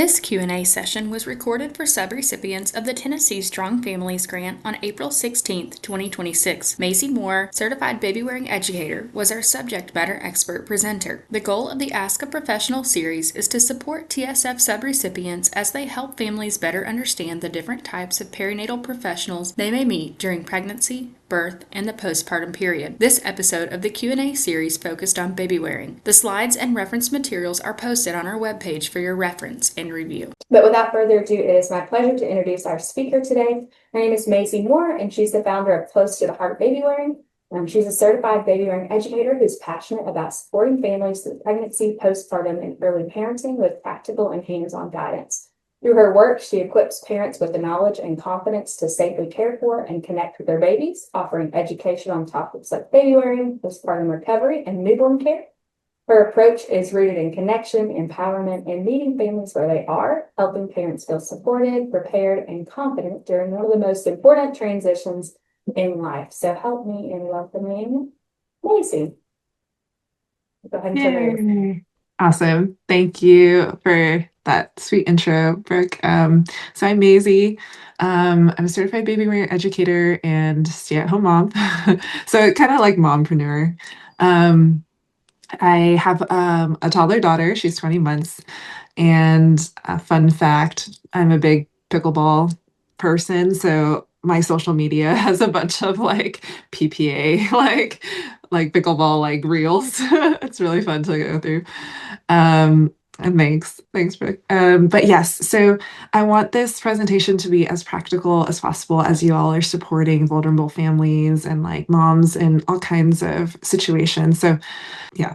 This Q&A session was recorded for subrecipients of the Tennessee Strong Families Grant on April 16, 2026. Maisie Moore, Certified Baby-Wearing Educator, was our subject matter expert presenter. The goal of the Ask a Professional series is to support TSF subrecipients as they help families better understand the different types of perinatal professionals they may meet during pregnancy, birth, and the postpartum period. This episode of the Q&A series focused on baby wearing. The slides and reference materials are posted on our webpage for your reference and review. But without further ado, it is my pleasure to introduce our speaker today. Her name is Maisie Moore, and she's the founder of Close to the Heart Baby Wearing. She's a certified baby wearing educator who's passionate about supporting families through pregnancy, postpartum, and early parenting with practical and hands-on guidance. Through her work, she equips parents with the knowledge and confidence to safely care for and connect with their babies, offering education on topics like baby wearing, postpartum recovery, and newborn care. Her approach is rooted in connection, empowerment, and meeting families where they are, helping parents feel supported, prepared, and confident during one of the most important transitions in life. So help me in welcoming Maisie. Go ahead and turn it over. Yay. Awesome. Thank you for that sweet intro, Brooke. So I'm Maisie. I'm a certified baby wearing educator and stay-at-home mom. So kind of like mompreneur. Um, I have a toddler daughter. She's 20 months. And a fun fact, I'm a big pickleball person. So my social media has a bunch of like PPA, like pickleball, like reels. It's really fun to go through. And thanks, Brooke. But yes, so I want this presentation to be as practical as possible as you all are supporting vulnerable families and like moms in all kinds of situations. So yeah.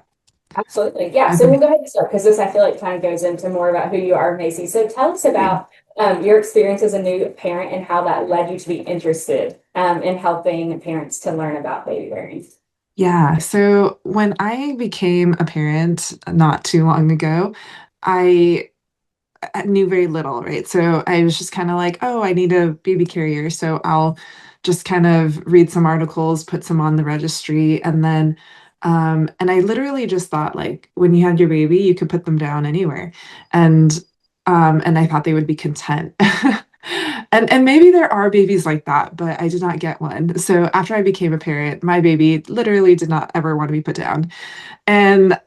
Absolutely. Yeah. So Okay. we'll go ahead and start because this I feel like kind of goes into more about who you are, Macy. So tell us about your experience as a new parent and how that led you to be interested in helping parents to learn about baby wearing. Yeah. So when I became a parent not too long ago, I knew very little, right? So I was just kind of like, oh, I need a baby carrier. So I'll just kind of read some articles, put some on the registry, and I literally just thought like when you had your baby, you could put them down anywhere. And I thought they would be content. And maybe there are babies like that, but I did not get one. So after I became a parent, my baby literally did not ever want to be put down. And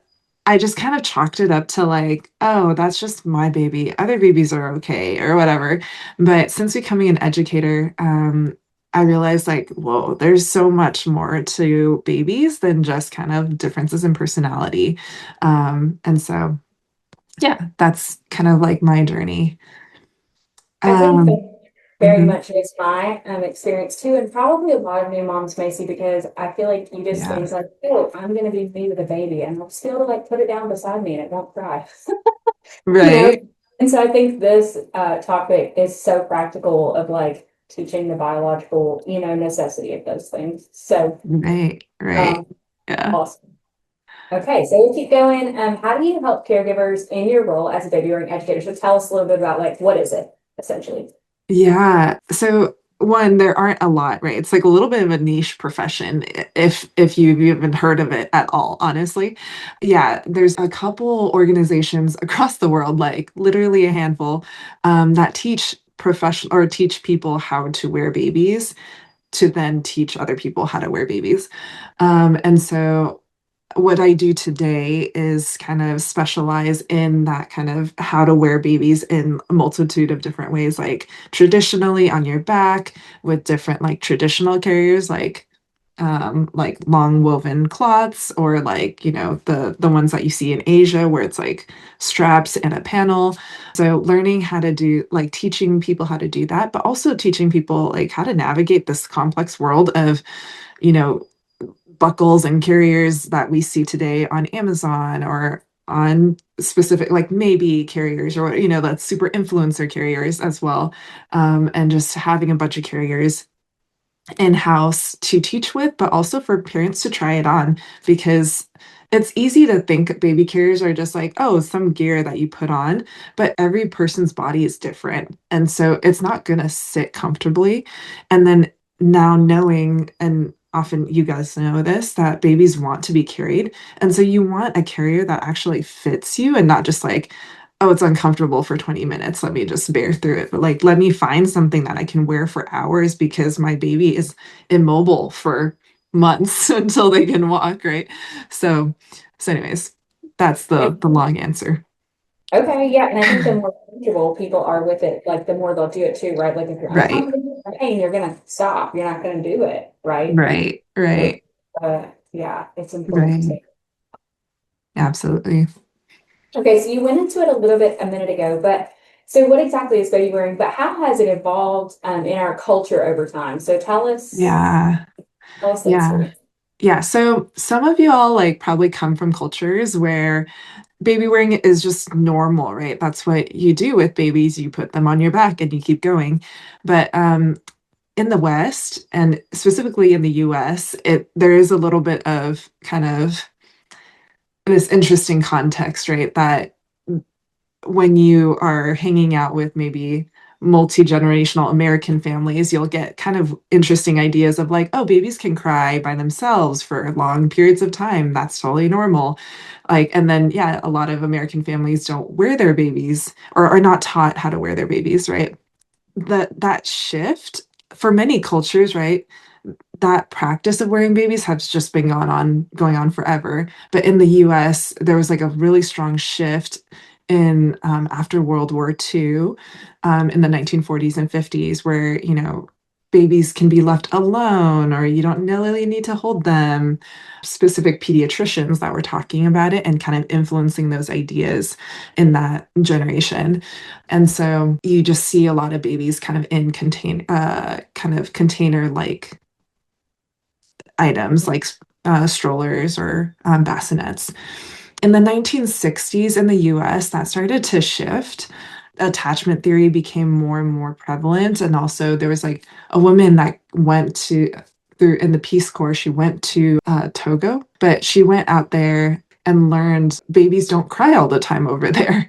I just kind of chalked it up to like, oh, that's just my baby. Other babies are okay or whatever. But since becoming an educator, I realized like, whoa, there's so much more to babies than just kind of differences in personality. And so, yeah, that's kind of like my journey. I think Um, that very mhm, much is my experience too, and probably a lot of new moms, Macy, because I feel like you just yeah, things like, oh, I'm going to be me with a baby, and I'll still like put it down beside me and it won't cry. you know right, and so I think this topic is so practical of like teaching the biological necessity of those things. So right, right. um Yeah. awesome. Okay, so we'll keep going. How do you help caregivers in your role as a baby wearing educator? So tell us a little bit about like what is it essentially. Yeah. So one, there aren't a lot, right? It's like a little bit of a niche profession if you've even heard of it at all, honestly. Yeah, there's a couple organizations across the world, like literally a handful, that teach professional or teach people how to wear babies to then teach other people how to wear babies. And so what I do today is kind of specialize in that kind of how to wear babies in a multitude of different ways, like traditionally on your back with different like traditional carriers, like long woven cloths, or like the ones that you see in Asia where it's like straps and a panel. So learning how to do like teaching people how to do that, but also teaching people like how to navigate this complex world of you know buckles and carriers that we see today on Amazon or on specific like maybe carriers or that's super influencer carriers as well, and just having a bunch of carriers in-house to teach with, but also for parents to try it on, because it's easy to think baby carriers are just like, oh, some gear that you put on, but every person's body is different. And so it's not going to sit comfortably. And then now knowing, and often you guys know this, that babies want to be carried. And so you want a carrier that actually fits you and not just like oh, it's uncomfortable for 20 minutes. Let me just bear through it. But like, let me find something that I can wear for hours because my baby is immobile for months until they can walk, right? So, so anyways, that's the long answer. Okay, yeah, and I think the more comfortable people are with it, like the more they'll do it too, right? Like if you're Right, uncomfortable with pain, you're gonna stop. You're not gonna do it, right? right, So, right, yeah, it's important to. right. Absolutely. Okay, so you went into it a little bit a minute ago, but so what exactly is baby wearing? But how has it evolved in our culture over time? So Yeah, tell us that yeah. story. Yeah, so some of you all like probably come from cultures where baby wearing is just normal, right? That's what you do with babies. You put them on your back and you keep going. But in the West and specifically in the US, there is a little bit of kind of this interesting context, right? That when you are hanging out with maybe multi-generational American families, you'll get kind of interesting ideas of like, oh, babies can cry by themselves for long periods of time. That's totally normal. Like, and then, yeah, a lot of American families don't wear their babies or are not taught how to wear their babies, right? That shift for many cultures, right? That practice of wearing babies has just been going on forever. But in the US, there was like a really strong shift in after World War II, in the 1940s and 50s, where babies can be left alone or you don't really need to hold them. Specific pediatricians that were talking about it and kind of influencing those ideas in that generation. And so you just see a lot of babies kind of in kind of container like items like strollers or bassinets. In the 1960s in the US, that started to shift. Attachment theory became more and more prevalent. And also, there was like a woman that went to, through in the Peace Corps, she went to Togo, but she went out there and learned babies don't cry all the time over there.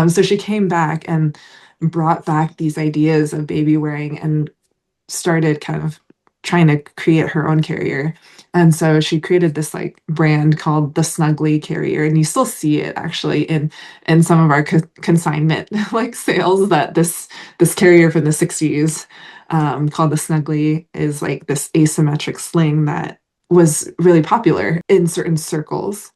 So she came back and brought back these ideas of baby wearing and started kind of trying to create her own carrier. And so she created this like brand called the Snuggly carrier. And you still see it actually in some of our consignment like sales that this carrier from the 60s called the Snuggly is like this asymmetric sling that was really popular in certain circles.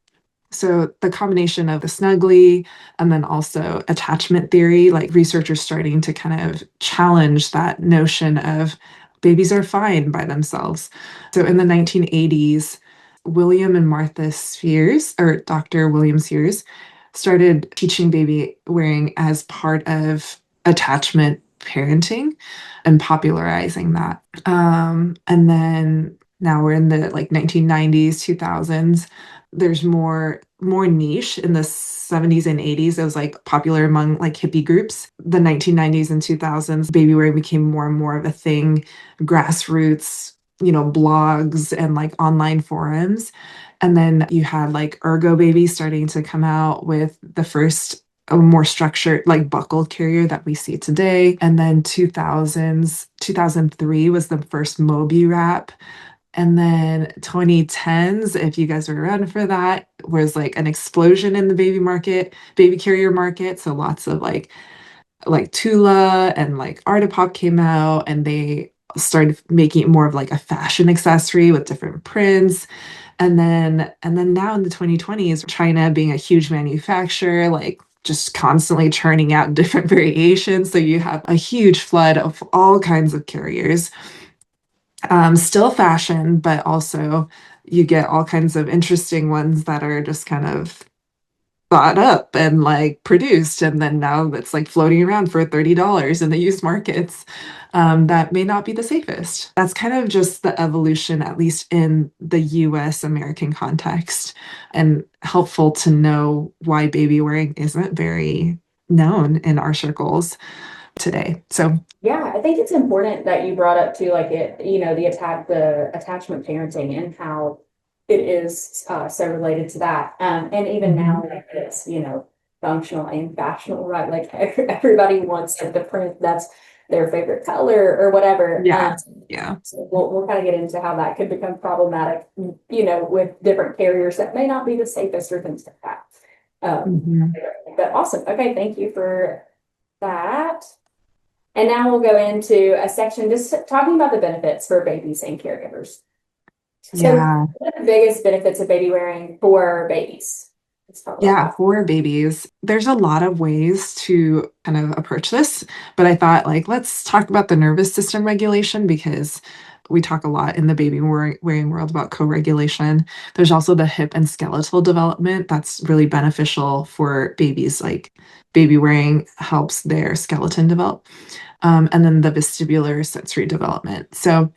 So the combination of the snuggly and then also attachment theory, like researchers starting to kind of challenge that notion of babies are fine by themselves. So in the 1980s, William and Martha Spheres, or Dr. William Sears, started teaching baby wearing as part of attachment parenting and popularizing that. And then now we're in the like 1990s, 2000s. There's more niche in the 70s and 80s. It was like popular among like hippie groups. The 1990s and 2000s, baby wearing became more and more of a thing, grassroots, blogs and like online forums. And then you had like Ergo Baby starting to come out with the first a more structured like buckle carrier that we see today. And then 2003 was the first Moby wrap. And then 2010s, if you guys were around for that, was like an explosion in the baby carrier market. So lots of like Tula and like Artipop came out and they started making it more of like a fashion accessory with different prints. And then now in the 2020s, China being a huge manufacturer, like just constantly churning out different variations. So you have a huge flood of all kinds of carriers. Still fashion, but also you get all kinds of interesting ones that are just kind of thought up and like produced, and then now it's like floating around for $30 in the used markets. That may not be the safest. That's kind of just the evolution, at least in the US American context, and helpful to know why baby wearing isn't very known in our circles today. So, Yeah, I think it's important that you brought up too, like the attachment parenting and how it is so related to that. And even mhm. now, like it's, functional and fashionable, right? Like everybody wants like the print that's their favorite color or whatever. Yeah, yeah. So we'll kind of get into how that could become problematic, with different carriers that may not be the safest or things like that. Um, Mhm. but awesome. Okay, thank you for that. And now we'll go into a section just talking about the benefits for babies and caregivers. So, Yeah. what are the biggest benefits of baby wearing for babies? Let's talk about Yeah, that. for babies, there's a lot of ways to kind of approach this, but I thought like let's talk about the nervous system regulation because we talk a lot in the wearing world about co-regulation. There's also the hip and skeletal development that's really beneficial for babies. Like baby wearing helps their skeleton develop, and then the vestibular sensory development. So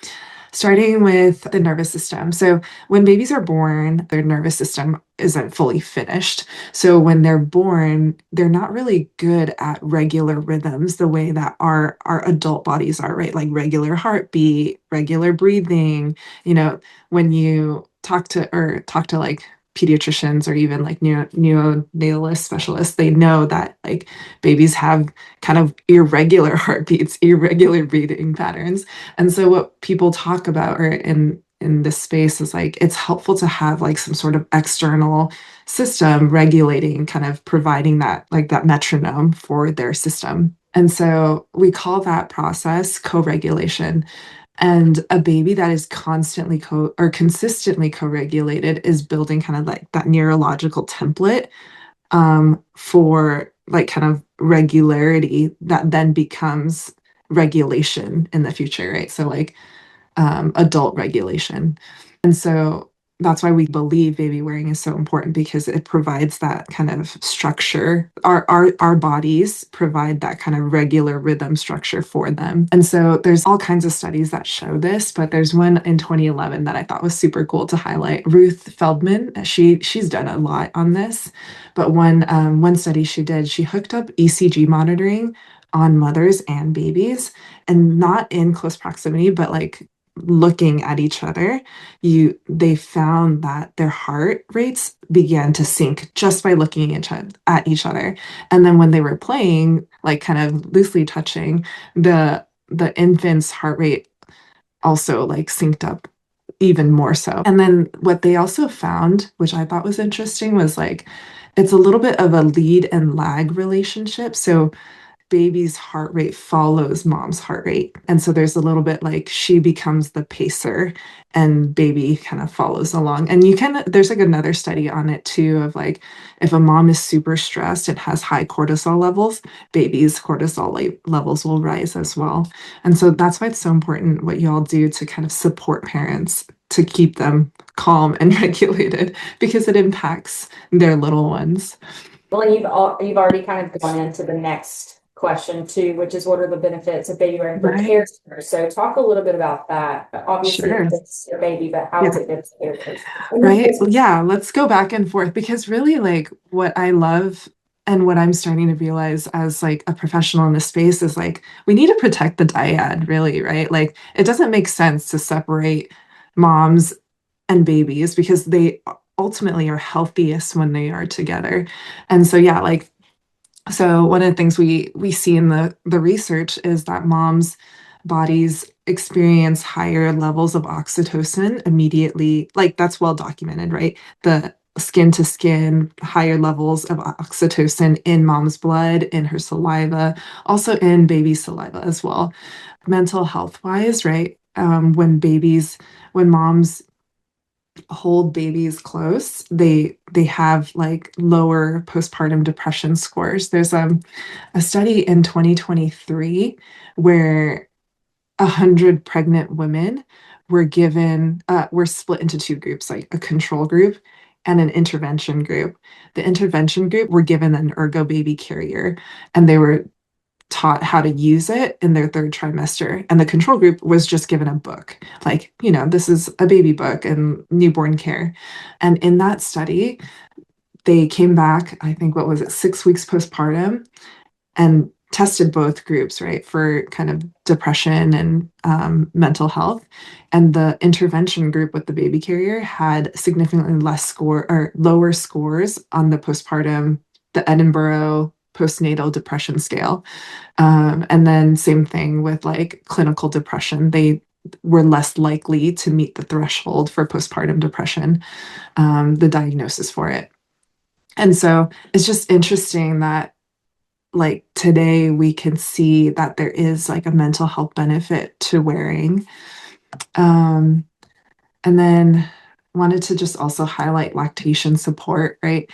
starting with the nervous system. So, when babies are born, their nervous system isn't fully finished. So, when they're born, they're not really good at regular rhythms the way that our adult bodies are, right? Like regular heartbeat, regular breathing. You know, when you talk to like pediatricians or even like neonatalist specialists, they know that like babies have kind of irregular heartbeats, irregular breathing patterns. And so what people talk about or in this space is like it's helpful to have like some sort of external system regulating, kind of providing that like that metronome for their system. And so we call that process co-regulation. And a baby that is constantly or consistently co-regulated is building kind of like that neurological template for like kind of regularity that then becomes regulation in the future, right? So like adult regulation. And so that's why we believe baby wearing is so important because it provides that kind of structure. Our bodies provide that kind of regular rhythm structure for them. And so there's all kinds of studies that show this, but there's one in 2011 that I thought was super cool to highlight. Ruth Feldman, she's done a lot on this, but one study she did, she hooked up ECG monitoring on mothers and babies, and not in close proximity, but like looking at each other, they found that their heart rates began to sync just by looking at each other. And then when they were playing, like kind of loosely touching, the infant's heart rate also like synced up even more so. And then what they also found, which I thought was interesting, was like it's a little bit of a lead and lag relationship. So baby's heart rate follows mom's heart rate. And so there's a little bit like she becomes the pacer and baby kind of follows along. And there's like another study on it too of like if a mom is super stressed and has high cortisol levels, baby's cortisol levels will rise as well. And so that's why it's so important what you all do to kind of support parents to keep them calm and regulated because it impacts their little ones. Well, and you've already kind of gone into the next question too, which is what are the benefits of baby wearing for Right. caregivers? So talk a little bit about that. Obviously, Sure. it's your baby, but how is Yeah. it good for caregivers? Right? Yeah, let's go back and forth because really like what I love and what I'm starting to realize as like a professional in this space is like we need to protect the dyad, really, right? Like it doesn't make sense to separate moms and babies because they ultimately are healthiest when they are together. And so yeah, like so one of the things we see in the research is that moms' bodies experience higher levels of oxytocin immediately. Like that's well documented, right? The skin to skin, higher levels of oxytocin in mom's blood, in her saliva, also in baby saliva as well. Mental health wise, right? When moms hold babies close, they have like lower postpartum depression scores. There's a study in 2023 where 100 pregnant women were split into two groups, like a control group and an intervention group. The intervention group were given an ergo baby carrier, and they were taught how to use it in their third trimester. And the control group was just given a book, like, this is a baby book and newborn care. And in that study, they came back, I think, what was it, 6 weeks postpartum, and tested both groups, right, for kind of depression and mental health. And the intervention group with the baby carrier had significantly less score or lower scores on the the Edinburgh postnatal depression scale. And then same thing with like clinical depression. They were less likely to meet the threshold for postpartum depression, the diagnosis for it. And so it's just interesting that like today we can see that there is like a mental health benefit to wearing. Um, and then wanted to just also highlight lactation support, right?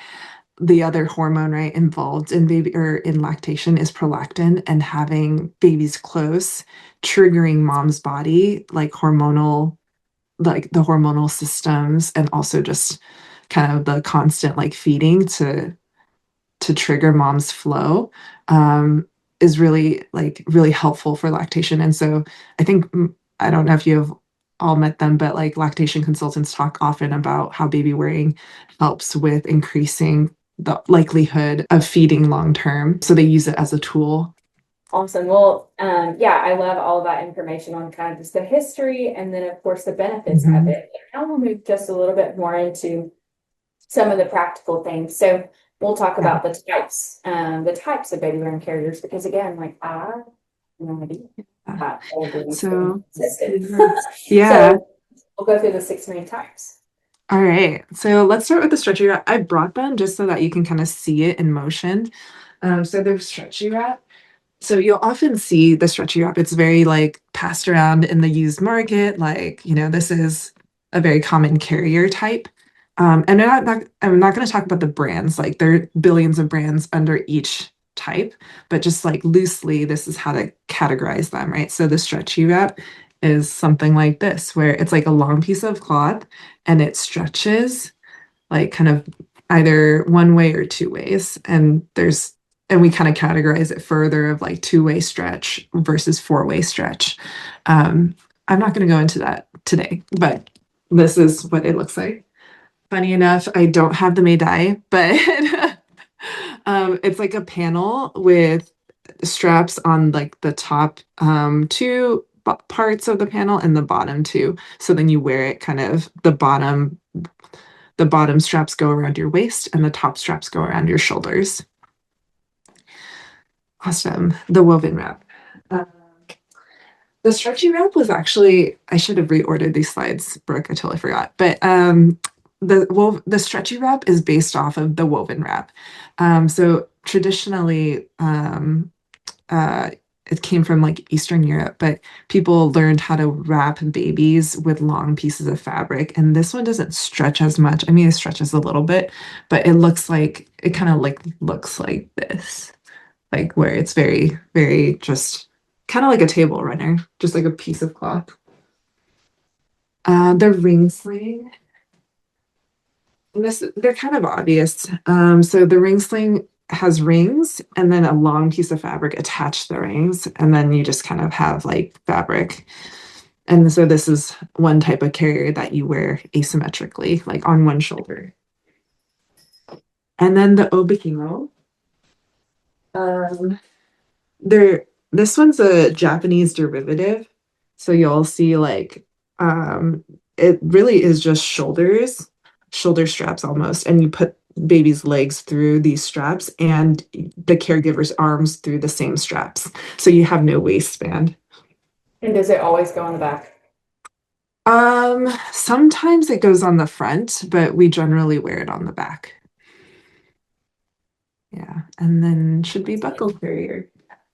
The other hormone, right, involved in baby or in lactation is prolactin, and having babies close, triggering mom's body, like the hormonal systems, and also just kind of the constant like feeding to trigger mom's flow, is really like really helpful for lactation. And so I think I don't know if you have all met them, but like lactation consultants talk often about how baby wearing helps with increasing the likelihood of feeding long term. So they use it as a tool. Awesome. Well, yeah, I love all of that information on kind of just the history and then of course the benefits of Mhm. it. Now we'll move just a little bit more into some of the practical things. So we'll talk Yeah. about the types of baby wearing carriers, because again, like I have no idea how all of these things So existed. yeah. So we'll go through the six main types. All right. So let's start with the stretchy wrap. I brought them just so that you can kind of see it in motion. So the stretchy wrap. So you'll often see the stretchy wrap. It's very like passed around in the used market. Like, this is a very common carrier type. And I'm not going to talk about the brands. Like there are billions of brands under each type, but just like loosely, this is how to categorize them, right? So the stretchy wrap is something like this, where it's like a long piece of cloth and it stretches like kind of either one way or two ways. And we kind of categorize it further of like two-way stretch versus four-way stretch. Um, I'm not going to go into that today, but this is what it looks like. Funny enough, I don't have the May but it's like a panel with straps on like the top two parts of the panel and the bottom two. So then you wear it kind of the bottom straps go around your waist and the top straps go around your shoulders. Awesome. The woven wrap. Uh, the stretchy wrap was actually, I should have reordered these slides, Brooke. I totally forgot. But the stretchy wrap is based off of the woven wrap. So traditionally, uh, it came from like Eastern Europe, but people learned how to wrap babies with long pieces of fabric. And this one doesn't stretch as much. I mean, it stretches a little bit, but it kind of like looks like this, like where it's very, very just kind of like a table runner, just like a piece of cloth. The ring sling. They're kind of obvious. So the ring sling has rings and then a long piece of fabric attached to the rings, and then you just kind of have like fabric. And so this is one type of carrier that you wear asymmetrically, like on one shoulder. And then the obihimo. Um, this one's a Japanese derivative. So you'll see like um it really is just shoulder straps almost, and you put baby's legs through these straps and the caregiver's arms through the same straps. So you have no waistband. And does it always go on the back? Sometimes it goes on the front, but we generally wear it on the back. Yeah, and then should be buckle carrier.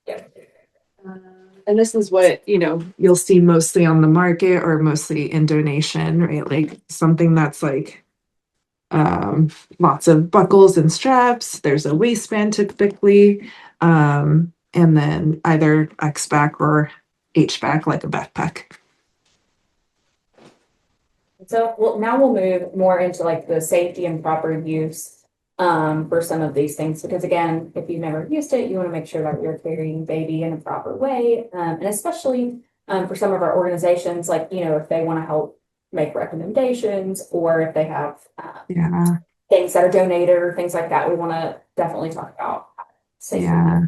Yeah. And this is what, you'll see mostly on the market or mostly in donation, right? Like something that's like um, lots of buckles and straps. There's a waistband typically, and then either X back or H back, like a backpack. So now we'll move more into like the safety and proper use for some of these things, because again, if you've never used it, you want to make sure that you're carrying baby in a proper way, and especially for some of our organizations, like if they want to help make recommendations or if they have Yeah, things that are donated or things like that, we want to definitely talk about safely. yeah.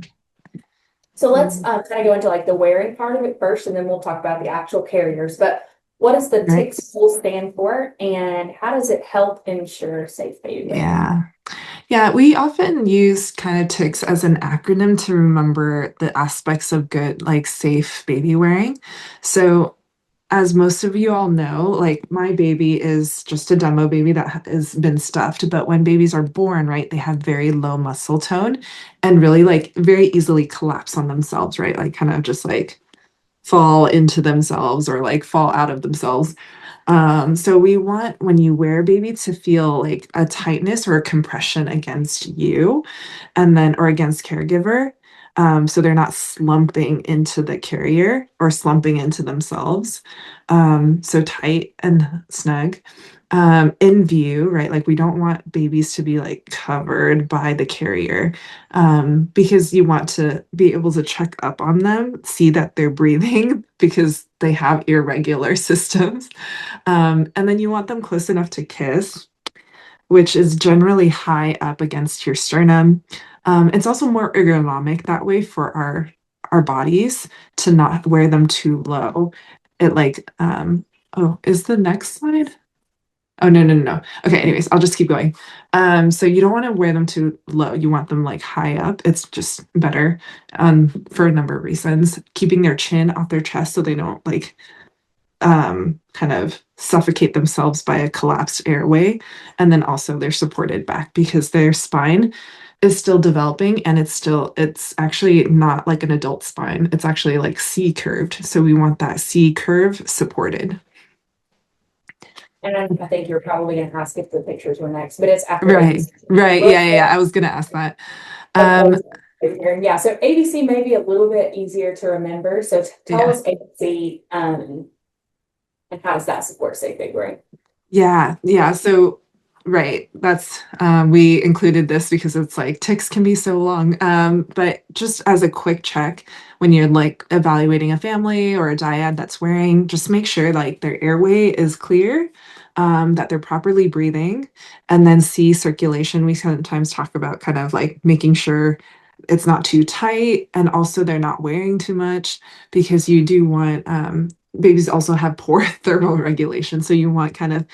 So let's kind of go into like the wearing part of it first, and then we'll talk about the actual carriers. But what does the Right. TIC school stand for, and how does it help ensure safe baby wearing? Yeah. Yeah, we often use kind of TICS as an acronym to remember the aspects of good, like safe baby wearing. So as most of you all know, like my baby is just a demo baby that has been stuffed. But when babies are born, right, they have very low muscle tone and really like very easily collapse on themselves, right? Like kind of just like fall into themselves or like fall out of themselves. So we want when you wear a baby to feel like a tightness or a compression against you and then or against caregiver. So they're not slumping into the carrier or slumping into themselves. So tight and snug. In view, right? Like we don't want babies to be like covered by the carrier because you want to be able to check up on them, see that they're breathing because they have irregular systems. And then you want them close enough to kiss, which is generally high up against your sternum. It's also more ergonomic that way for our bodies to not wear them too low. It like oh, is the next slide? Oh no, no, no, no. Okay, anyways, I'll just keep going. So you don't want to wear them too low. You want them like high up. It's just better for a number of reasons. Keeping their chin off their chest so they don't like kind of suffocate themselves by a collapsed airway. And then also they're supported back because their spine is still developing and it's actually not like an adult spine. It's actually like C curved. So we want that C curve supported. And I think you're probably gonna ask if the pictures were next, but it's after Right, ABC. right. Look Yeah, yeah, yeah. I was gonna ask that. at Um, those here. Yeah, so ABC may be a little bit easier to remember. So tell yeah. us ABC, and how does that support safe figuring? Yeah, yeah. So, right. That's we included this because it's like ticks can be so long. But just as a quick check, when you're like evaluating a family or a dyad that's wearing, just make sure like their airway is clear, that they're properly breathing, and then see circulation. We sometimes talk about kind of like making sure it's not too tight and also they're not wearing too much because you do want babies also have poor thermal regulation. So you want kind of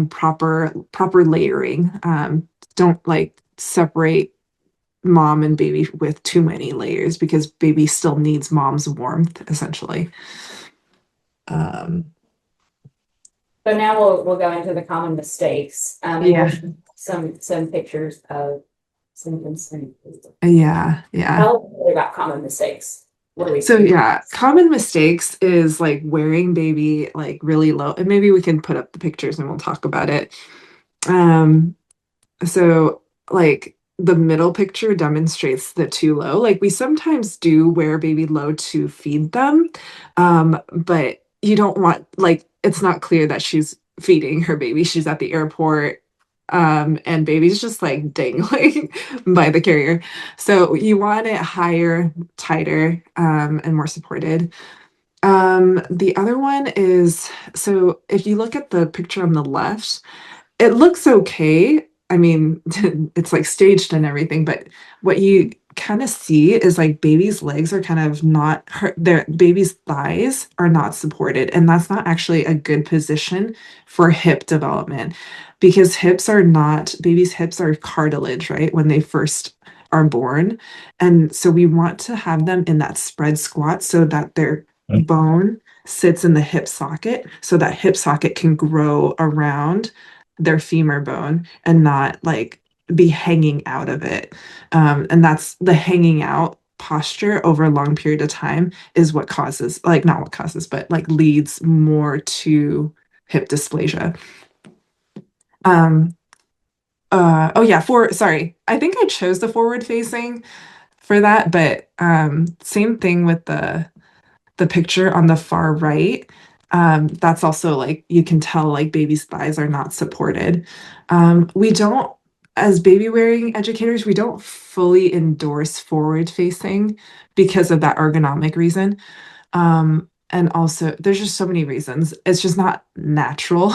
proper layering. Don't like separate mom and baby with too many layers because baby still needs mom's warmth essentially. Um, So now we'll go into the common mistakes, and we'll yeah, show some pictures of some concern. yeah, yeah. Tell us about common mistakes. What do we So see? yeah, common mistakes is like wearing baby like really low, and maybe we can put up the pictures and we'll talk about it. Um, So, like, the middle picture demonstrates the too low. Like, we sometimes do wear baby low to feed them, but you don't want, like, it's not clear that she's feeding her baby. She's at the airport, and baby's just like dangling by the carrier. So, you want it higher, tighter, and more supported. The other one is so if you look at the picture on the left, it looks okay. I mean, it's like staged and everything, but what you kind of see is like baby's legs are kind of not their baby's thighs are not supported, and that's not actually a good position for hip development because hips are not baby's hips are cartilage, right? When they first are born. And so we want to have them in that spread squat so that their bone sits in the hip socket so that hip socket can grow around their femur bone and not like be hanging out of it. And that's the hanging out posture over a long period of time is what causes, like, not what causes, but like leads more to hip dysplasia. Um, oh yeah, sorry. I think I chose the forward facing for that, but same thing with the picture on the far right, that's also like you can tell like baby's thighs are not supported. We don't, as baby wearing educators, we don't fully endorse forward facing because of that ergonomic reason. And also, there's just so many reasons. It's just not natural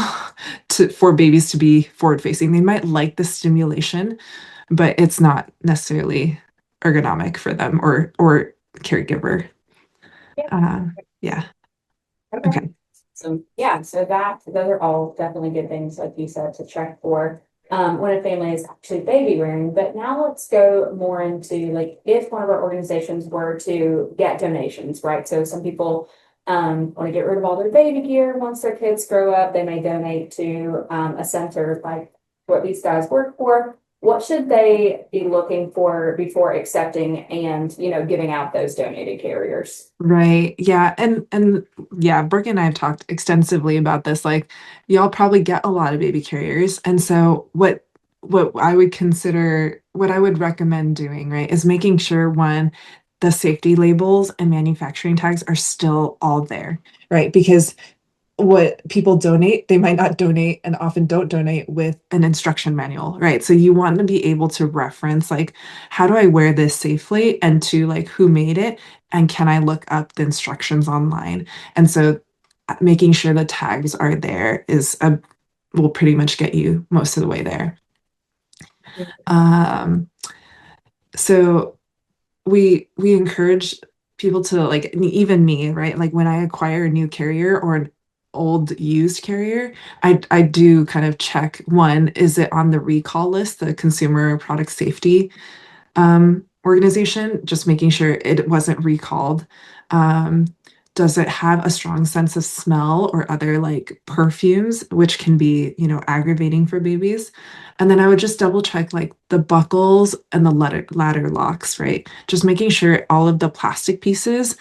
for babies to be forward facing. They might like the stimulation, but it's not necessarily ergonomic for them or caregiver. Yeah. Uh, yeah. Okay. Okay. So yeah, so those are all definitely good things, like you said, to check for when a family is actually baby wearing. But now let's go more into like if one of our organizations were to get donations, right? So some people want to get rid of all their baby gear once their kids grow up. They may donate to a center like what these guys work for. What should they be looking for before accepting and, giving out those donated carriers? Right. Yeah. And yeah, Brooke and I have talked extensively about this. Like, y'all probably get a lot of baby carriers. And so what I would consider, what I would recommend doing, right, is making sure one, the safety labels and manufacturing tags are still all there, right? Because what people donate, they might not donate and often don't donate with an instruction manual, right? So you want to be able to reference like, how do I wear this safely? And to like, who made it? And can I look up the instructions online? And so making sure the tags are there will pretty much get you most of the way there. Um, so we encourage people to like even me, right? Like when I acquire a new carrier or an old used carrier, I do kind of check one, is it on the recall list, the Consumer Product Safety organization, just making sure it wasn't recalled. Um, does it have a strong sense of smell or other like perfumes, which can be, aggravating for babies? And then I would just double check like the buckles and the ladder locks, right? Just making sure all of the plastic pieces,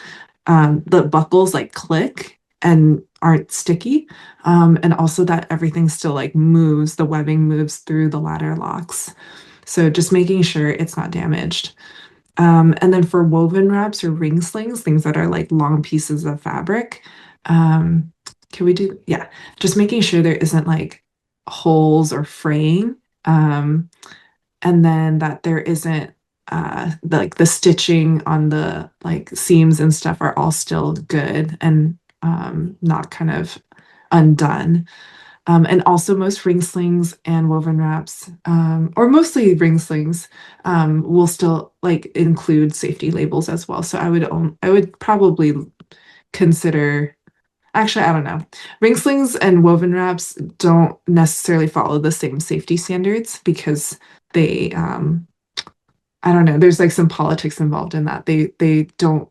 the buckles like click and aren't sticky. And also that everything still like moves, the webbing moves through the ladder locks. So just making sure it's not damaged. And then for woven wraps or ring slings, things that are like long pieces of fabric, um, can we do, yeah, just making sure there isn't like holes or fraying. Um, and then that there isn't like the stitching on the like seams and stuff are all still good and not kind of undone. And also most ring slings and woven wraps, or mostly ring slings, will still like include safety labels as well. So I would probably consider, actually, I don't know. Ring slings and woven wraps don't necessarily follow the same safety standards because they, I don't know, there's like some politics involved in that. They don't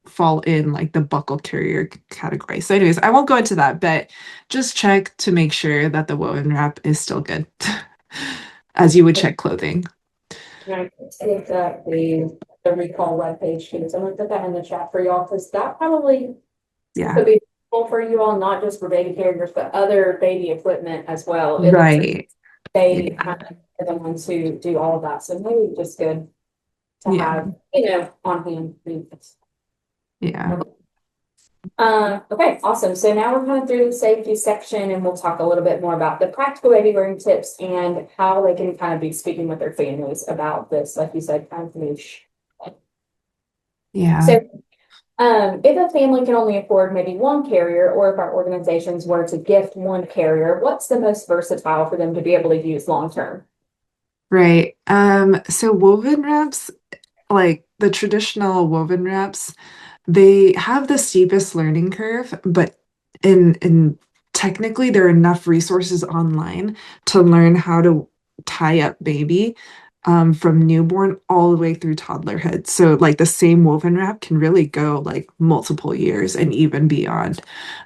fall in like the buckle carrier category. So anyways, I won't go into that, but just check to make sure that the woven wrap is still good as you would check clothing. Can I take the recall webpage too? So I'm gonna put that in the chat for y'all, because that probably Yeah. could be helpful for you all, not just for baby carriers, but other baby equipment as well. It looks like Right. they Yeah. are the ones who do all of that. So maybe just good to Yeah. have, on hand. Yeah. Okay, awesome. So now we're going through the safety section, and we'll talk a little bit more about the practical baby wearing tips and how they can kind of be speaking with their families about this, like you said, kind of niche. Yeah. So, if a family can only afford maybe one carrier, or if our organizations were to gift one carrier, what's the most versatile for them to be able to use long term? Right. So woven wraps, like the traditional woven wraps, they have the steepest learning curve, but in technically there are enough resources online to learn how to tie up baby from newborn all the way through toddlerhood. So like the same woven wrap can really go like multiple years and even beyond.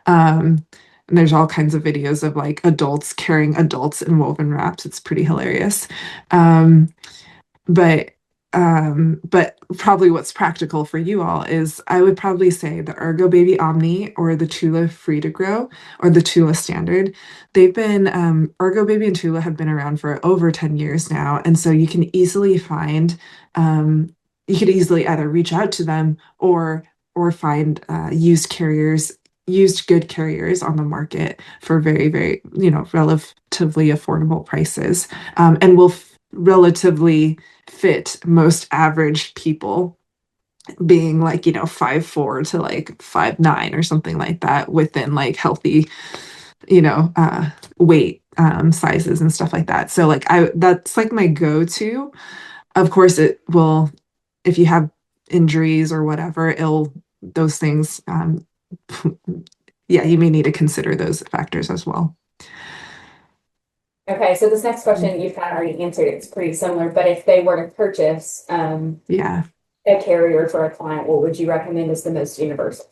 And there's all kinds of videos of like adults carrying adults in woven wraps. It's pretty hilarious. Um, but but probably what's practical for you all is I would probably say the Ergo Baby Omni or the Tula Free to Grow or the Tula Standard. They've been Ergo Baby and Tula have been around for over 10 years now. And so you can easily find you could easily either reach out to them or find used good carriers on the market for very, very, relatively affordable prices. And will relatively fit most average people, being like 5'4" to like 5'9" or something like that, within like healthy weight sizes and stuff like that. So like I that's like my go-to. Of course it will, if you have injuries or whatever, it'll those things yeah, you may need to consider those factors as well. Okay, so this next question you've kind of already answered. It's pretty similar, but if they were to purchase Yeah. a carrier for a client, what would you recommend is the most universal?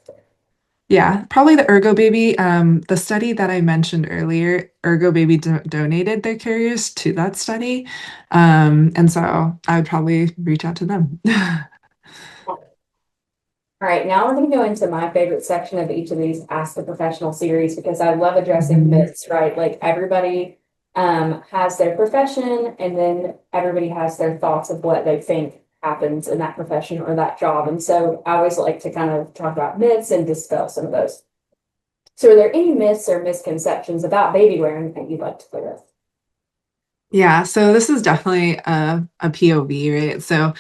Yeah, probably the Ergo Baby. The study that I mentioned earlier, Ergo Baby donated their carriers to that study. And so I would probably reach out to them. All right, now we're going to go into my favorite section of each of these Ask the Professional series because I love addressing Mhm. myths, right? Like everybody has their profession and then everybody has their thoughts of what they think happens in that profession or that job. And so I always like to kind of talk about myths and dispel some of those. So are there any myths or misconceptions about baby wearing that you'd like to clear up? Yeah, so this is definitely a POV, right? So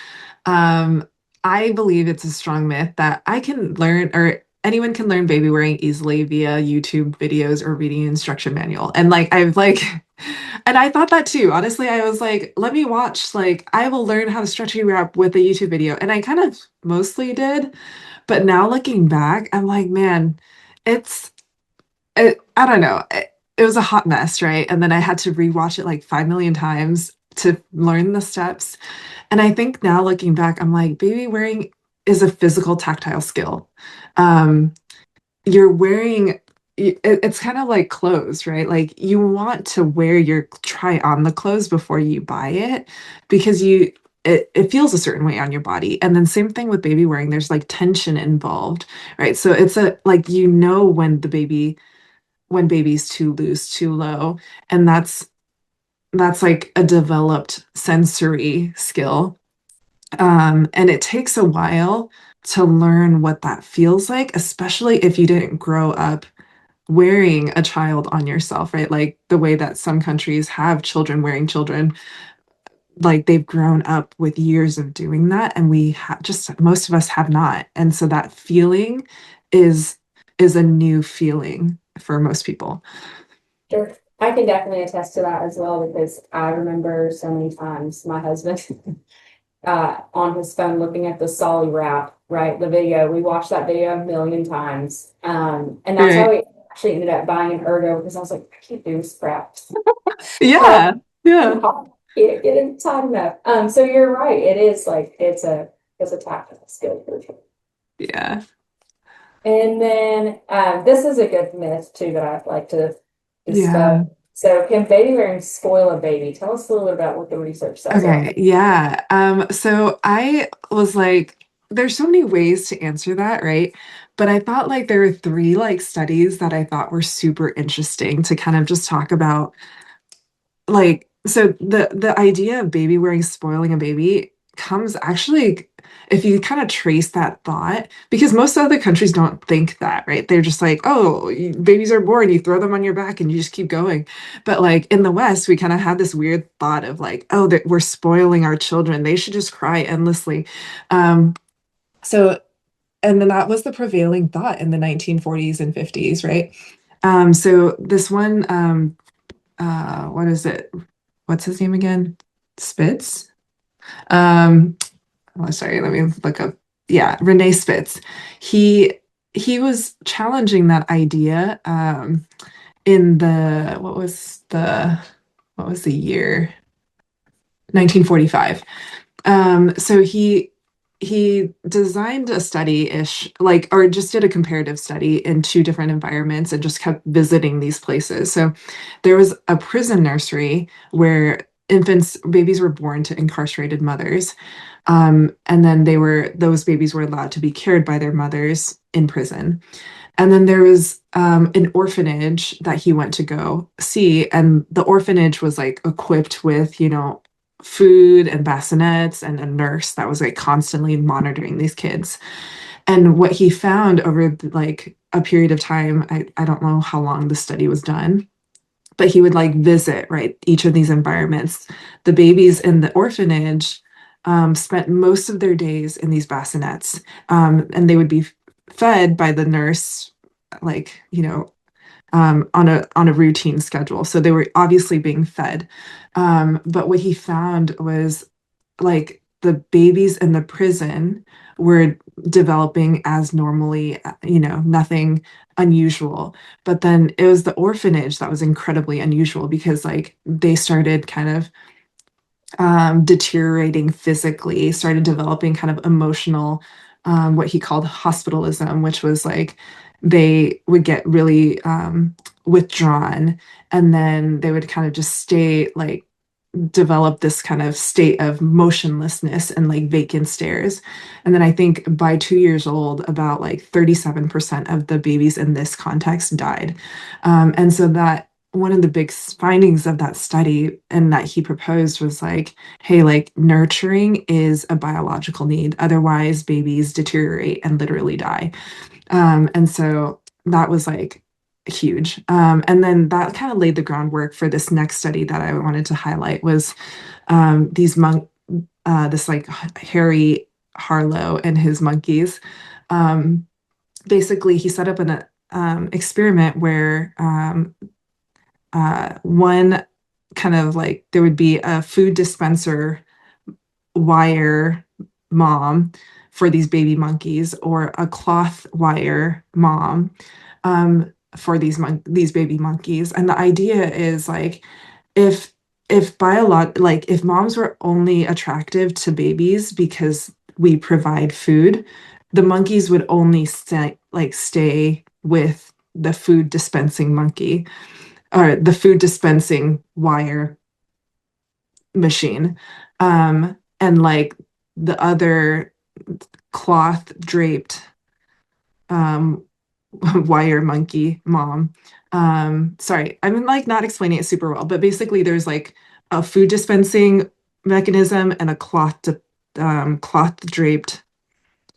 um, I believe it's a strong myth that I can learn or anyone can learn baby wearing easily via YouTube videos or reading an instruction manual. And like I've like and I thought that too. Honestly, I was like, let me watch, like I will learn how to stretchy wrap with a YouTube video. And I kind of mostly did. But now looking back, I'm like, man, it's I don't know. It was a hot mess, right? And then I had to rewatch it like 5 million times to learn the steps. And I think now looking back, I'm like, baby wearing is a physical tactile skill. Um, you're wearing it's kind of like clothes, right? Like you want to wear your try on the clothes before you buy it because it feels a certain way on your body. And then same thing with baby wearing, there's like tension involved, right? So it's a like when baby's too loose, too low, and that's like a developed sensory skill. And it takes a while to learn what that feels like, especially if you didn't grow up wearing a child on yourself, right? Like the way that some countries have children wearing children, like they've grown up with years of doing that, and we just most of us have not. And so that feeling is is a new feeling for most people. Sure. I can definitely attest to that as well because I remember so many times my husband on his phone looking at the Solly wrap, right? The video. We watched that video a million times. And that's how Right. we actually ended up buying an ergo because I was like, I can't do this crap. Uh, Yeah. Yeah. I can't get it time enough. So you're right. It is like it's a tactical skill for sure. Yeah. And then this is a good myth too that I'd like to Yeah. dispel. So can baby wearing spoil a baby? Tell us a little bit about what the research says about Okay, that. yeah. So I was like, there's so many ways to answer that, right? But I thought like there were three like studies that I thought were super interesting to kind of just talk about like so the idea of baby wearing spoiling a baby comes actually if you kind of trace that thought because most other countries don't think that, right? They're just like, oh, babies are born, you throw them on your back and you just keep going. But like in the West we kind of had this weird thought of like, oh, that we're spoiling our children, they should just cry endlessly. So and then that was the prevailing thought in the 1940s and 50s, right? So this one what is it, what's his name again? Spitz. Um, oh, sorry, let me look up. Yeah, Renee Spitz. He he was challenging that idea in the what was the year? 1945. So he designed a study-ish, like, or just did a comparative study in two different environments and just kept visiting these places. So there was a prison nursery where babies were born to incarcerated mothers. And then those babies were allowed to be cared by their mothers in prison. And then there was an orphanage that he went to go see, and the orphanage was like equipped with, food and bassinets and a nurse that was like constantly monitoring these kids. And what he found over like a period of time, I don't know how long the study was done, but he would like visit, right, each of these environments. The babies in the orphanage spent most of their days in these bassinets, and they would be fed by the nurse, like, on a routine schedule. So they were obviously being fed. But what he found was like the babies in the prison were developing as normally, nothing unusual. But then it was the orphanage that was incredibly unusual because like they started kind of deteriorating physically, started developing kind of emotional, what he called hospitalism, which was like they would get really withdrawn, and then they would kind of just stay like develop this kind of state of motionlessness and like vacant stares. And then I think by 2 years old, about like 37% of the babies in this context died. And so that one of the big findings of that study and that he proposed was like, hey, like nurturing is a biological need. Otherwise, babies deteriorate and literally die. And so that was like huge. And then that kind of laid the groundwork for this next study that I wanted to highlight was this like Harry Harlow and his monkeys. Um, Basically, he set up an experiment where one kind of like there would be a food dispenser wire mom for these baby monkeys or a cloth wire mom for these baby monkeys. And the idea is like if if moms were only attractive to babies because we provide food, the monkeys would only stay with the food dispensing monkey or the food dispensing wire machine. And like the other cloth draped um, wire monkey mom. Sorry, I'm like not explaining it super well, but basically there's like a food dispensing mechanism and a cloth draped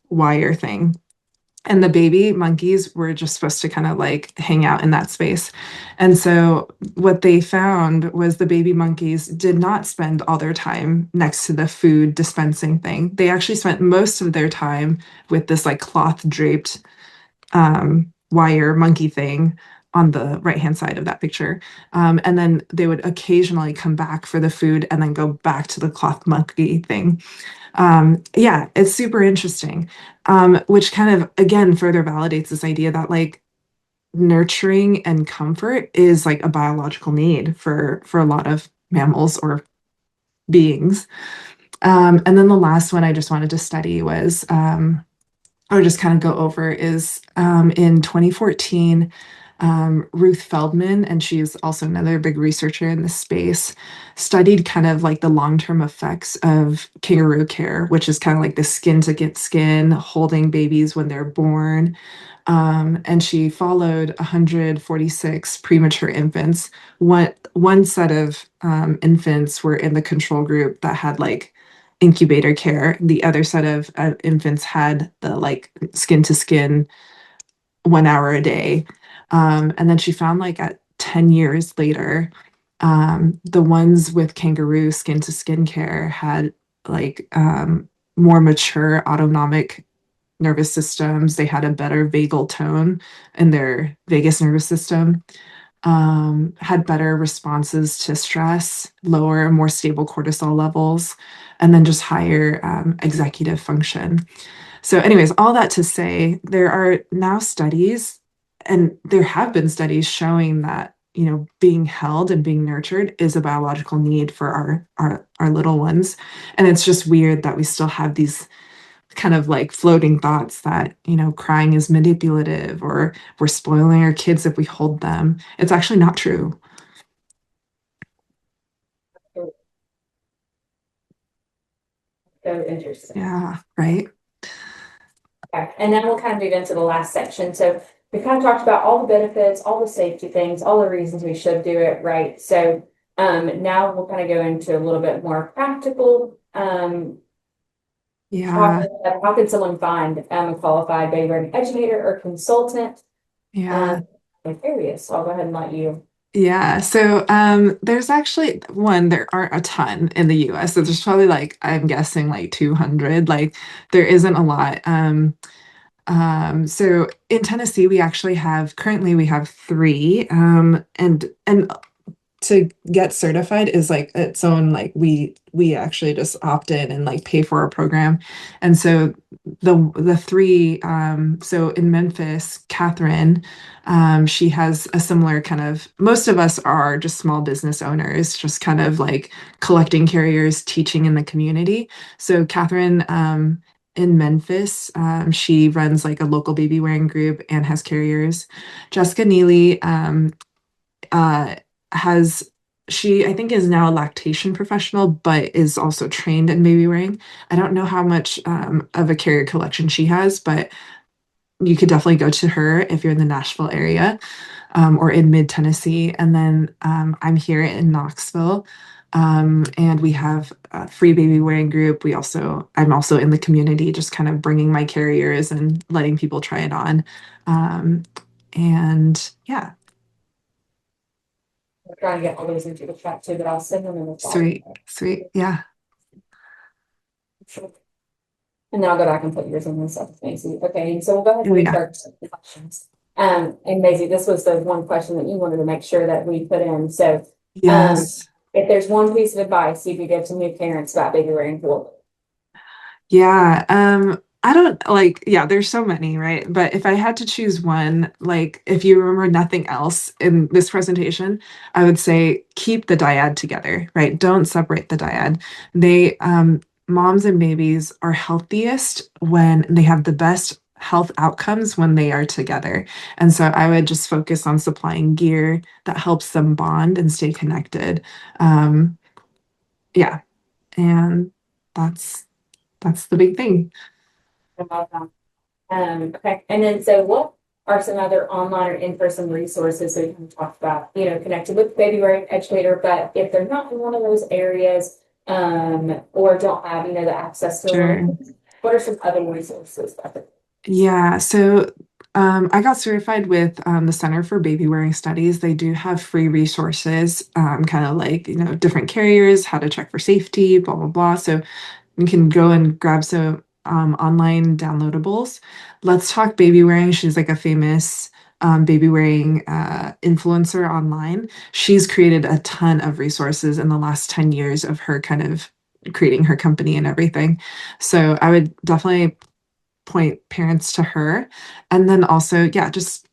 wire thing. And the baby monkeys were just supposed to kind of like hang out in that space. And so what they found was the baby monkeys did not spend all their time next to the food dispensing thing. They actually spent most of their time with this like cloth draped wire monkey thing on the right hand side of that picture. And then they would occasionally come back for the food and then go back to the cloth monkey thing. Yeah, it's super interesting, which kind of again further validates this idea that like nurturing and comfort is like a biological need for a lot of mammals or beings. And then the last one I just wanted to study was or just kind of go over is in 2014, Ruth Feldman, and she's also another big researcher in this space, studied kind of like the long-term effects of kangaroo care, which is kind of like the skin to get skin, holding babies when they're born. And she followed 146 premature infants. One set of infants were in the control group that had like incubator care. The other set of infants had the like skin to skin 1 hour a day. And then she found like at 10 years later, the ones with kangaroo skin to skin care had like more mature autonomic nervous systems. They had a better vagal tone in their vagus nervous system, had better responses to stress, lower, more stable cortisol levels, and then just higher executive function. So, anyways, all that to say, there are now studies, and there have been studies showing that being held and being nurtured is a biological need for our little ones. And it's just weird that we still have these kind of like floating thoughts that crying is manipulative or we're spoiling our kids if we hold them. It's actually not true. So interesting. Yeah, right. Okay, and then we'll kind of move into the last section. So we kind of talked about all the benefits, all the safety things, all the reasons we should do it right. So now we'll kind of go into a little bit more practical. Yeah, How can someone find a qualified baby learning educator or consultant? yeah. I'm curious. So I'll go ahead and let you. Yeah, so there's actually there aren't a ton in the US. So there's probably like I'm guessing like 200. Like there isn't a lot. So in Tennessee we actually have currently we have three. And to get certified is like its own like we actually just opt in and like pay for our program. And so the three so in Memphis, Catherine, she has a similar kind of, most of us are just small business owners, just kind of like collecting carriers, teaching in the community. So Catherine in Memphis. She runs like a local baby wearing group and has carriers. Jessica Neely uh, has she I think is now a lactation professional, but is also trained in baby wearing. I don't know how much of a carrier collection she has, but you could definitely go to her if you're in the Nashville area or in mid Tennessee. And then I'm here in Knoxville. And we have a free baby wearing group. I'm also in the community, just kind of bringing my carriers and letting people try it on. Um, and yeah, We're trying to get all those into the chat too, but I'll send them in the follow. sweet, sweet. Yeah. And then I'll go back and put yours in this stuff, Maisie. Okay, so we'll go ahead Oh, and yeah. restart the questions. And Maisie, this was the one question that you wanted to make sure that we put in. So, Yes. if there's one piece of advice you could give to new parents about baby wearing, what? Yeah, I don't like, yeah, there's so many, right? But if I had to choose one, like if you remember nothing else in this presentation, I would say keep the dyad together, right? Don't separate the dyad. Moms and babies are healthiest when they have the best health outcomes when they are together. And so I would just focus on supplying gear that helps them bond and stay connected. Um, yeah, and that's that's the big thing. Okay, and then so what are some other online or in-person resources that you can talk about, connected with baby wearing educator, but if they're not in one of those areas, or don't have, the access to Sure. learn, what are some other resources? Yeah, so I got certified with the Center for Baby Wearing Studies. They do have free resources, kind of like, different carriers, how to check for safety, blah, blah, blah. So you can go and grab some online downloadables. Let's Talk Baby Wearing. She's like a famous baby wearing influencer online. She's created a ton of resources in the last 10 years of her kind of creating her company and everything. So I would definitely point parents to her. And then also, yeah, just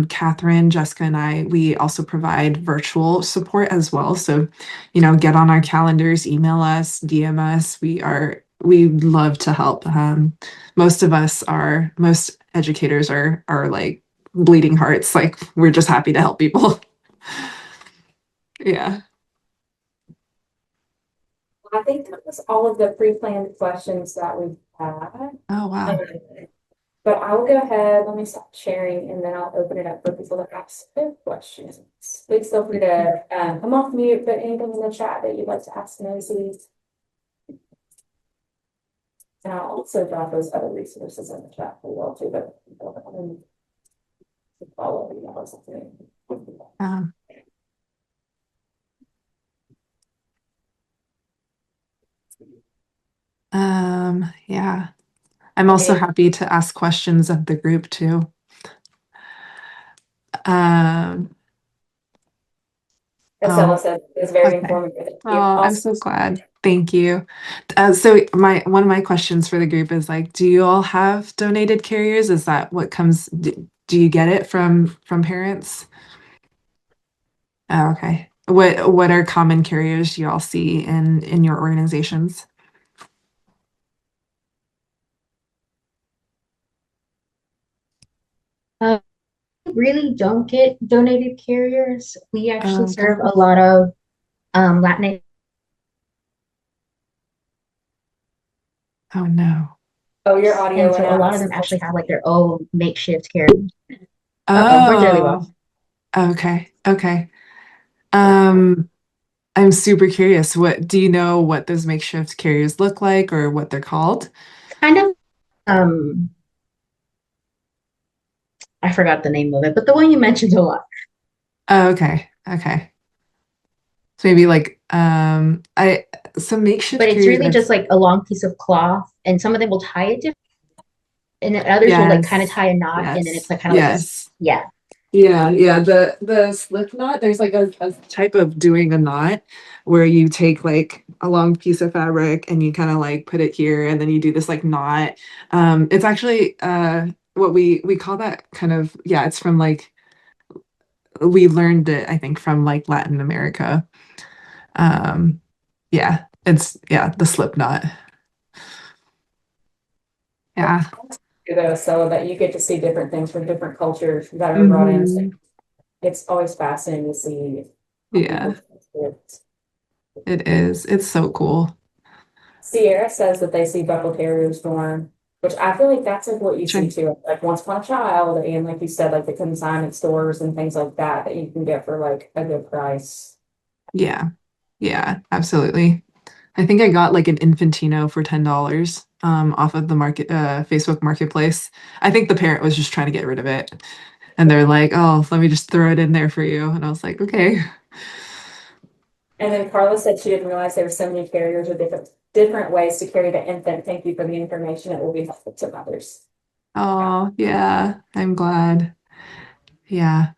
Catherine, Jessica, and I, we also provide virtual support as well. So, get on our calendars, email us, DM us. We love to help. Most educators are like bleeding hearts. Like we're just happy to help people. Yeah. I think that was all of the pre-planned questions that we've had. Oh, Um, wow. But I will go ahead, let me stop sharing, and then I'll open it up for people to ask their questions. Please feel free to come off mute, put anything in the chat that you'd like to ask Nosy. And I'll also drop those other resources in the chat for you all too, but follow you or something. Um, yeah. I'm also happy to ask questions of the group too. Um, Estella oh, said it's very okay. informative. Thank you. Oh, I'm Also, so glad. Thank you. So one of my questions for the group is like, do you all have donated carriers? Is that what comes, do you get it from parents? Oh, okay. What are common carriers you all see in your organizations? Really don't get donated carriers. We actually Oh, okay. serve a lot of Latinx, Oh no. oh, your audio and went so a out. lot of them actually have like their own makeshift carrier. Uh-oh, we're really Oh, lost. okay. Okay. Um, I'm super curious. What do you know what those makeshift carriers look like or what they're called? It's kind of um I forgot the name of it, but the one you mentioned a lot. Oh, okay. Okay. So maybe like I some But makeshift it's carriers really I've just like a long piece of cloth, and some of them will tie it different, and then others will like kind of yes. tie a knot, and then it's Yes. like kind of like this. Yes. Yeah. Yeah, yeah. The slip knot, there's like a type of doing a knot where you take like a long piece of fabric and you kind of like put it here and then you do this like knot. It's actually what we call that kind of, yeah, it's from like we learned it, I think, from like Latin America. Um, yeah, it's yeah, the slip knot. Yeah. Though, so that you get to see different things from different cultures that are brought in. So Hmm. it's always fascinating to see how Yeah, people experience. it is. It's so cool. Sierra says that they see buckle terriers more, which I feel like that's like what you Sure. see too, like Once Upon a Child, and like you said, like the consignment stores and things like that that you can get for like a good price. Yeah. Yeah, absolutely. I think I got like an Infantino for $10 off of the market Facebook Marketplace. I think the parent was just trying to get rid of it. And they're like, "Oh, let me just throw it in there for you." And I was like, "Okay." And then Carla said she didn't realize there were so many carriers or different ways to carry the infant. Thank you for the information. It will be helpful to mothers. Oh, yeah. I'm glad. Yeah.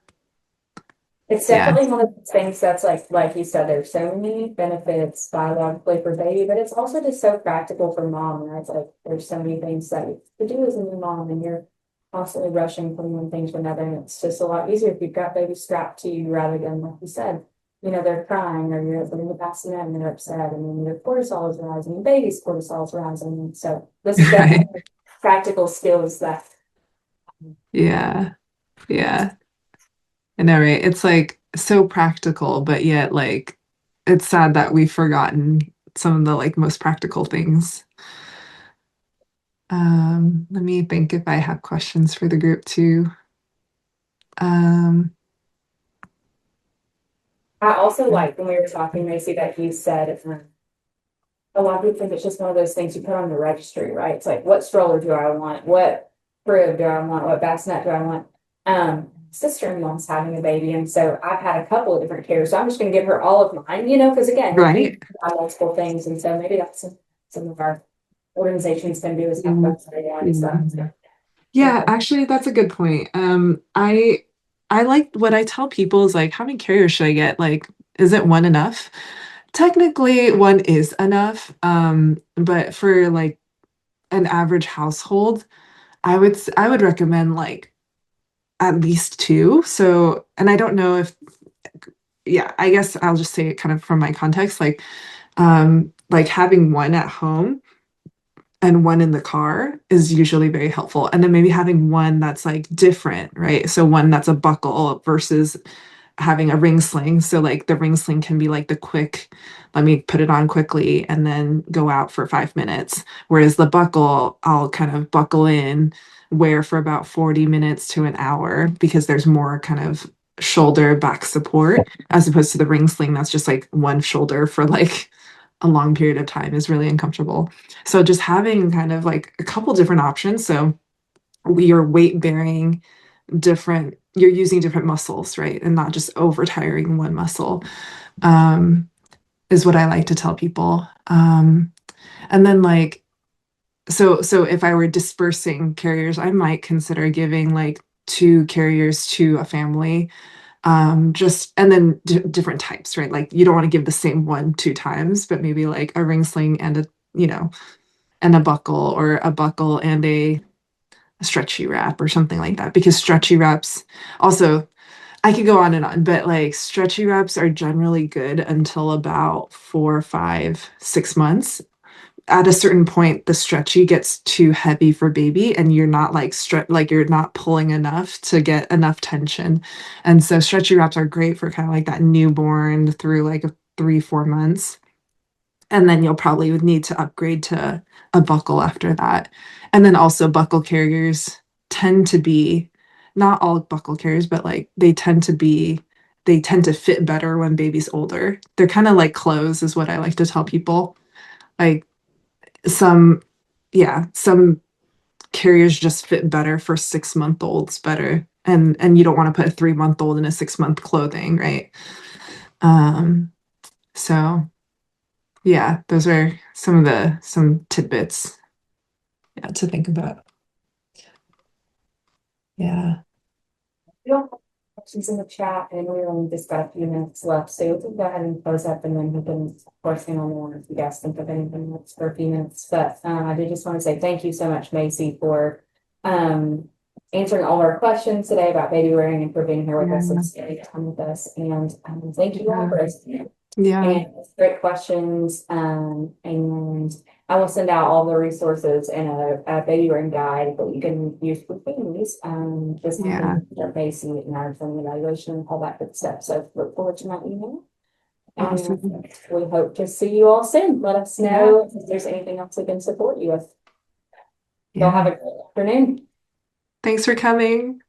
It's Yeah. definitely one of those things that's like you said, there's so many benefits biologically for baby, but it's also just so practical for mom. And it's like there's so many things that you to do as a new mom, and you're constantly rushing from one thing to another. And it's just a lot easier if you've got baby strapped to you rather than like you said, they're crying or you're in the bassinet and they're upset, and then your cortisol is rising, and baby's cortisol is rising. And so this is Right. definitely practical skills that Yeah. Yeah. I know, right? It's like so practical, but yet like it's sad that we've forgotten some of the like most practical things. Let me think if I have questions for the group too. Um, I also like when we were talking, Macy, that you said a lot of people think it's just one of those things you put on the registry, right? It's like, what stroller do I want? What crib do I want? What bassinet do I want? Sister-in-law's having a baby, and so I've had a couple of different carriers. So I'm just going to give her all of mine, because again, you right. buy multiple things, and so maybe that's some of our organizations can do is have Mm, folks say and stuff. mm. So, Yeah, actually that's a good point. I like what I tell people is like, how many carriers should I get? Like, is it one enough? Technically, one is enough. But for like an average household, I would recommend like at least two. So, and I don't know if, yeah, I guess I'll just say it kind of from my context, like having one at home and one in the car is usually very helpful. And then maybe having one that's like different, right? So one that's a buckle versus having a ring sling. So like the ring sling can be like the quick, let me put it on quickly and then go out for 5 minutes. Whereas the buckle, I'll kind of buckle in, wear for about 40 minutes to an hour because there's more kind of shoulder back support as opposed to the ring sling that's just like one shoulder for like a long period of time is really uncomfortable. So just having kind of like a couple different options. So you're weight bearing you're using different muscles, right? And not just over tiring one muscle, um, is what I like to tell people. And then like, so if I were dispersing carriers, I might consider giving like two carriers to a family. Just and then different types, right? Like you don't want to give the same one two times, but maybe like a ring sling and and a buckle, or a buckle and a stretchy wrap or something like that. Because stretchy wraps also, I could go on and on, but like stretchy wraps are generally good until about 4, 5, 6 months. At a certain point, the stretchy gets too heavy for baby, and you're not like you're not pulling enough to get enough tension. And so stretchy wraps are great for kind of like that newborn through like 3, 4 months. And then you'll probably would need to upgrade to a buckle after that. And then also buckle carriers tend to be, not all buckle carriers, but like they tend to fit better when baby's older. They're kind of like clothes, is what I like to tell people. Like some, yeah, some carriers just fit better for 6 month olds better. And you don't want to put a 3 month old in a 6 month clothing, right? Um, so yeah, those are some tidbits, yeah, to think about. Yeah. we don't have questions in the chat, and we only just got a few minutes left. So we can go ahead and close up, and then we can, of course, hang on more if you guys think of anything else for a few minutes. But I did just want to say thank you so much, Macy, for answering all our questions today about baby wearing and for being here with us and Yeah. spending time with us. And thank you all for listening. Yeah. And great questions. And I will send out all the resources and a baby ring guide that you can use with families. Just Yeah. their basic and our family evaluation and all that good stuff. So look forward to my email. And Awesome. we hope to see you all soon. Let us know if there's anything else we can support you with. Y'all have Yeah. a great afternoon. Thanks for coming.